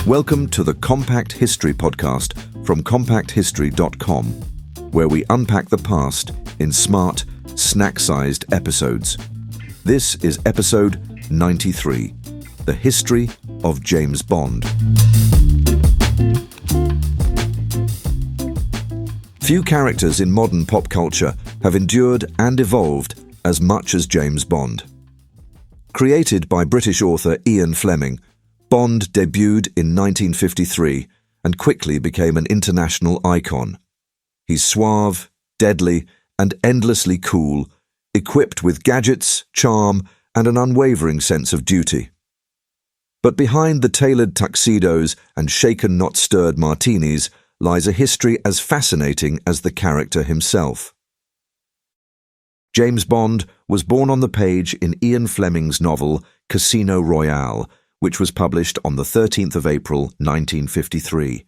Welcome to the Compact History Podcast from compacthistory.com, where we unpack the past in smart, snack-sized episodes. This is episode 93, The History of James Bond. Few characters in modern pop culture have endured and evolved as much as James Bond. Created by British author Ian Fleming, Bond debuted in 1953 and quickly became an international icon. He's suave, deadly, and endlessly cool, equipped with gadgets, charm, and an unwavering sense of duty. But behind the tailored tuxedos and shaken not stirred martinis lies a history as fascinating as the character himself. James Bond was born on the page in Ian Fleming's novel Casino Royale, which was published on the 13th of April 1953.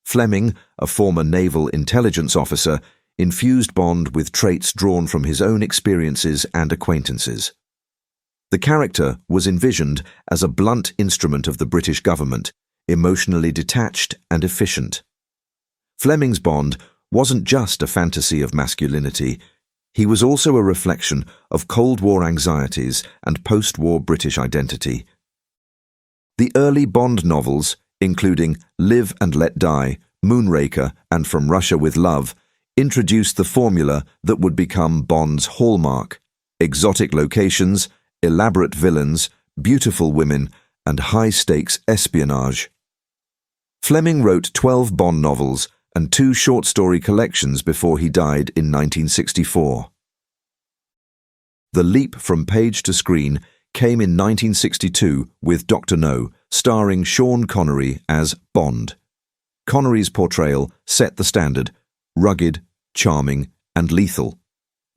Fleming, a former naval intelligence officer, infused Bond with traits drawn from his own experiences and acquaintances. The character was envisioned as a blunt instrument of the British government, emotionally detached and efficient. Fleming's Bond wasn't just a fantasy of masculinity, he was also a reflection of Cold War anxieties and post-war British identity. The early Bond novels, including Live and Let Die, Moonraker, and From Russia with Love, introduced the formula that would become Bond's hallmark: exotic locations, elaborate villains, beautiful women, and high-stakes espionage. Fleming wrote 12 Bond novels and 2 short story collections before he died in 1964. The leap from page to screen came in 1962 with Dr. No, starring Sean Connery as Bond. Connery's portrayal set the standard: rugged, charming, and lethal.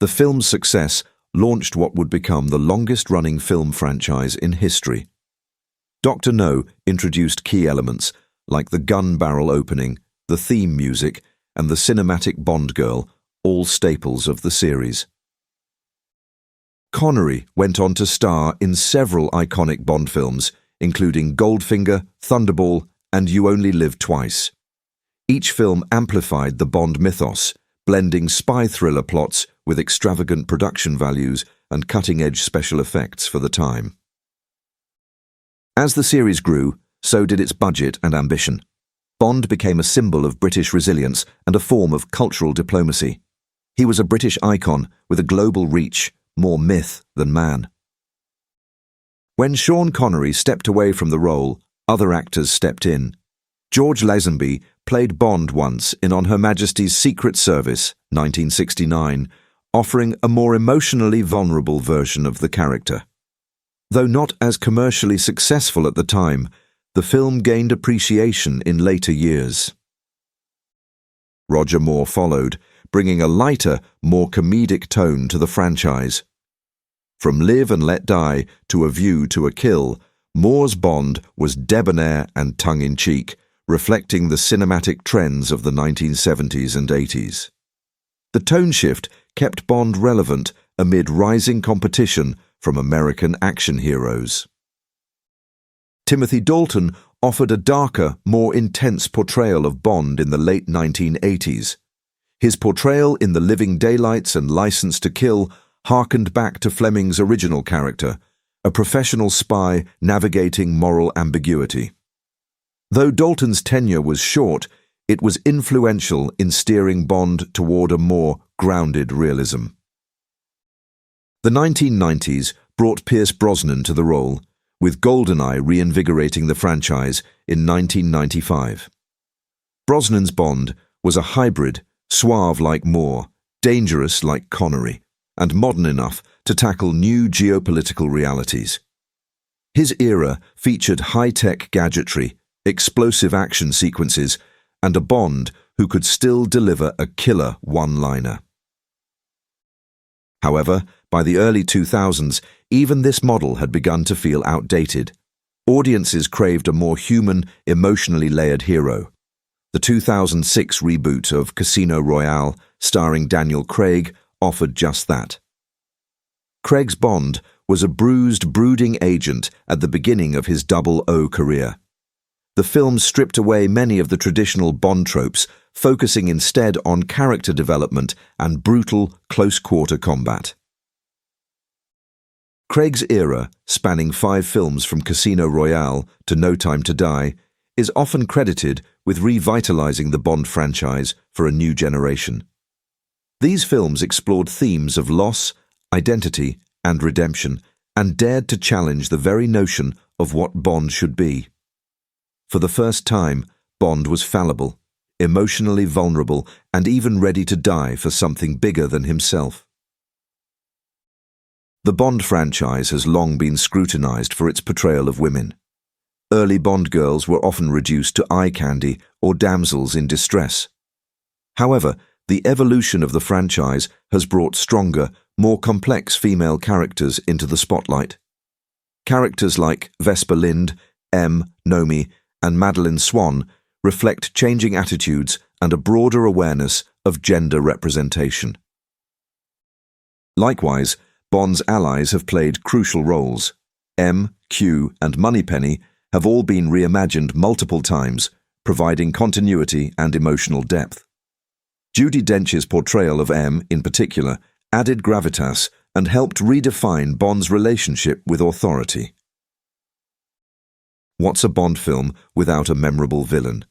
The film's success launched what would become the longest-running film franchise in history. Dr. No introduced key elements like the gun barrel opening, the theme music, and the cinematic Bond girl, all staples of the series. Connery went on to star in several iconic Bond films, including Goldfinger, Thunderball, and You Only Live Twice. Each film amplified the Bond mythos, blending spy thriller plots with extravagant production values and cutting-edge special effects for the time. As the series grew, so did its budget and ambition. Bond became a symbol of British resilience and a form of cultural diplomacy. He was a British icon with a global reach, more myth than man. When Sean Connery stepped away from the role, other actors stepped in. George Lazenby played Bond once in On Her Majesty's Secret Service, 1969, offering a more emotionally vulnerable version of the character. Though not as commercially successful at the time, the film gained appreciation in later years. Roger Moore followed, bringing a lighter, more comedic tone to the franchise. From Live and Let Die to A View to a Kill, Moore's Bond was debonair and tongue-in-cheek, reflecting the cinematic trends of the 1970s and 80s. The tone shift kept Bond relevant amid rising competition from American action heroes. Timothy Dalton offered a darker, more intense portrayal of Bond in the late 1980s. His portrayal in The Living Daylights and License to Kill harkened back to Fleming's original character, a professional spy navigating moral ambiguity. Though Dalton's tenure was short, it was influential in steering Bond toward a more grounded realism. The 1990s brought Pierce Brosnan to the role, with GoldenEye reinvigorating the franchise in 1995. Brosnan's Bond was a hybrid, suave like Moore, dangerous like Connery, and modern enough to tackle new geopolitical realities. His era featured high-tech gadgetry, explosive action sequences, and a Bond who could still deliver a killer one-liner. However, by the early 2000s, even this model had begun to feel outdated. Audiences craved a more human, emotionally layered hero. The 2006 reboot of Casino Royale, starring Daniel Craig, offered just that. Craig's Bond was a bruised, brooding agent at the beginning of his 007 career. The film stripped away many of the traditional Bond tropes, focusing instead on character development and brutal, close-quarter combat. Craig's era, spanning 5 films from Casino Royale to No Time to Die, is often credited with revitalizing the Bond franchise for a new generation. These films explored themes of loss, identity, and redemption, and dared to challenge the very notion of what Bond should be. For the first time, Bond was fallible, emotionally vulnerable, and even ready to die for something bigger than himself. The Bond franchise has long been scrutinized for its portrayal of women. Early Bond girls were often reduced to eye candy or damsels in distress. However, the evolution of the franchise has brought stronger, more complex female characters into the spotlight. Characters like Vesper Lynd, M, Nomi, and Madeleine Swann reflect changing attitudes and a broader awareness of gender representation. Likewise, Bond's allies have played crucial roles. M, Q, and Moneypenny have all been reimagined multiple times, providing continuity and emotional depth. Judi Dench's portrayal of M, in particular, added gravitas and helped redefine Bond's relationship with authority. What's a Bond film without a memorable villain?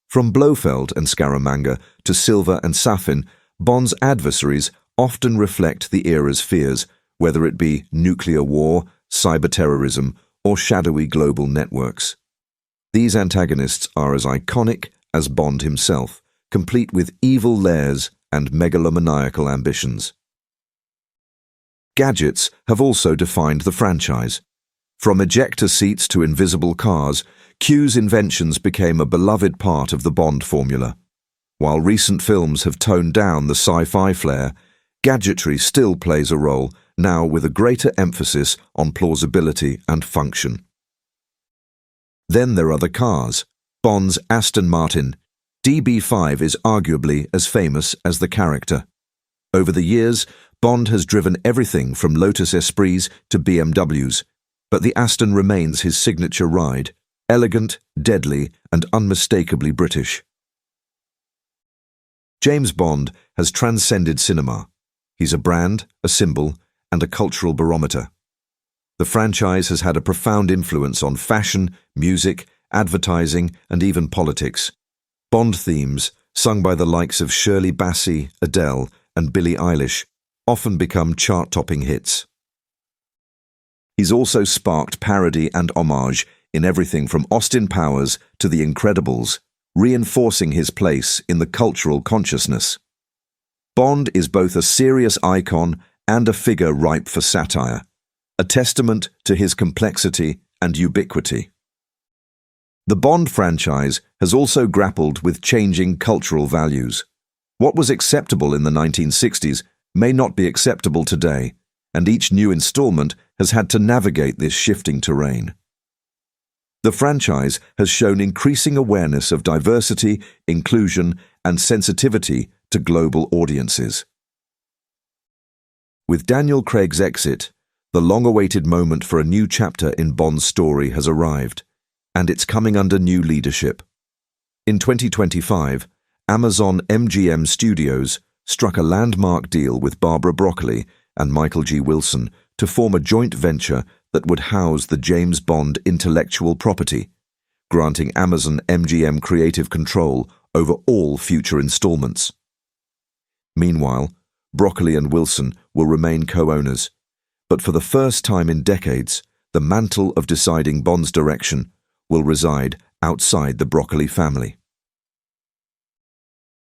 From Blofeld and Scaramanga to Silva and Safin, Bond's adversaries often reflect the era's fears, whether it be nuclear war, cyber-terrorism, or shadowy global networks. These antagonists are as iconic as Bond himself, complete with evil lairs and megalomaniacal ambitions. Gadgets have also defined the franchise. From ejector seats to invisible cars, Q's inventions became a beloved part of the Bond formula. While recent films have toned down the sci-fi flair, gadgetry still plays a role, now with a greater emphasis on plausibility and function. Then there are the cars. Bond's Aston Martin DB5 is arguably as famous as the character. Over the years, Bond has driven everything from Lotus Esprits to BMWs, but the Aston remains his signature ride, elegant, deadly, and unmistakably British. James Bond has transcended cinema. He's a brand, a symbol, and a cultural barometer. The franchise has had a profound influence on fashion, music, advertising, and even politics. Bond themes, sung by the likes of Shirley Bassey, Adele, and Billie Eilish, often become chart-topping hits. He's also sparked parody and homage in everything from Austin Powers to The Incredibles, reinforcing his place in the cultural consciousness. Bond is both a serious icon and a figure ripe for satire, a testament to his complexity and ubiquity. The Bond franchise has also grappled with changing cultural values. What was acceptable in the 1960s may not be acceptable today, and each new installment has had to navigate this shifting terrain. The franchise has shown increasing awareness of diversity, inclusion, and sensitivity to global audiences. With Daniel Craig's exit, the long-awaited moment for a new chapter in Bond's story has arrived, and it's coming under new leadership. In 2025, Amazon MGM Studios struck a landmark deal with Barbara Broccoli and Michael G. Wilson to form a joint venture that would house the James Bond intellectual property, granting Amazon MGM creative control over all future installments. Meanwhile, Broccoli and Wilson will remain co-owners, but for the first time in decades, the mantle of deciding Bond's direction will reside outside the Broccoli family.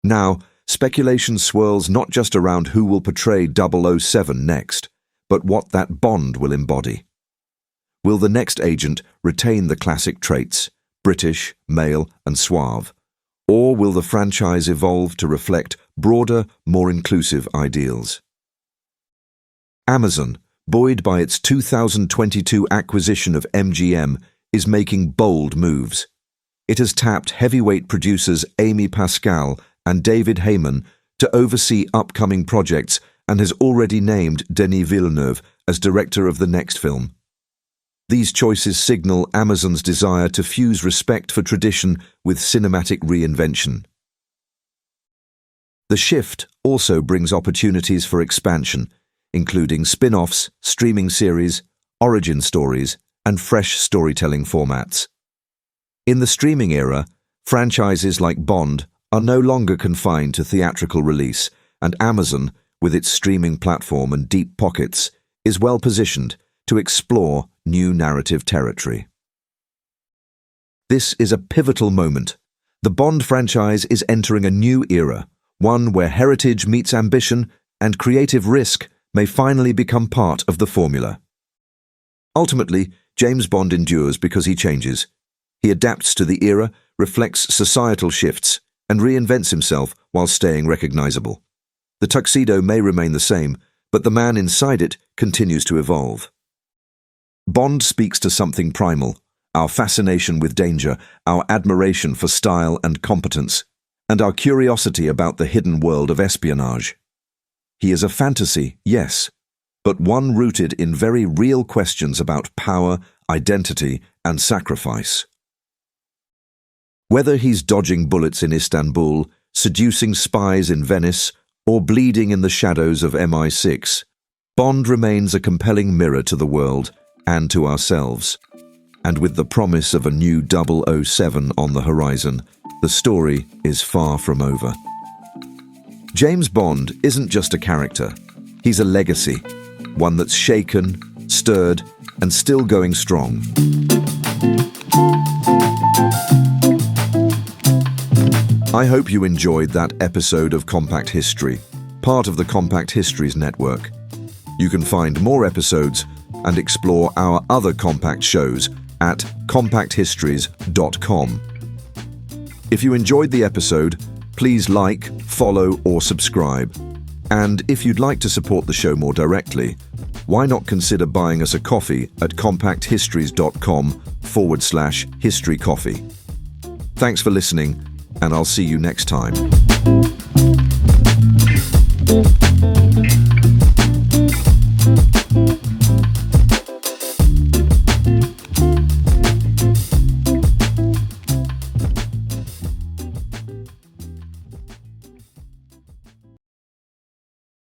Now, speculation swirls not just around who will portray 007 next, but what that Bond will embody. Will the next agent retain the classic traits, British, male, and suave, or will the franchise evolve to reflect broader, more inclusive ideals? Amazon, buoyed by its 2022 acquisition of MGM, is making bold moves. It has tapped heavyweight producers Amy Pascal and David Heyman to oversee upcoming projects and has already named Denis Villeneuve as director of the next film. These choices signal Amazon's desire to fuse respect for tradition with cinematic reinvention. The shift also brings opportunities for expansion, including spin-offs, streaming series, origin stories, and fresh storytelling formats. In the streaming era, franchises like Bond are no longer confined to theatrical release, and Amazon, with its streaming platform and deep pockets, is well positioned to explore new narrative territory. This is a pivotal moment. The Bond franchise is entering a new era, one where heritage meets ambition and creative risk may finally become part of the formula. Ultimately, James Bond endures because he changes. He adapts to the era, reflects societal shifts, and reinvents himself while staying recognizable. The tuxedo may remain the same, but the man inside it continues to evolve. Bond speaks to something primal, our fascination with danger, our admiration for style and competence, and our curiosity about the hidden world of espionage. He is a fantasy, yes, but one rooted in very real questions about power, identity, and sacrifice. Whether he's dodging bullets in Istanbul, seducing spies in Venice, or bleeding in the shadows of MI6, Bond remains a compelling mirror to the world and to ourselves. And with the promise of a new 007 on the horizon, the story is far from over. James Bond isn't just a character, he's a legacy, one that's shaken, stirred, and still going strong. I hope you enjoyed that episode of Compact History, part of the Compact Histories network. You can find more episodes and explore our other Compact shows at compacthistories.com. If you enjoyed the episode, please like, follow, or subscribe. And if you'd like to support the show more directly, why not consider buying us a coffee at compacthistories.com/historycoffee. Thanks for listening, and I'll see you next time.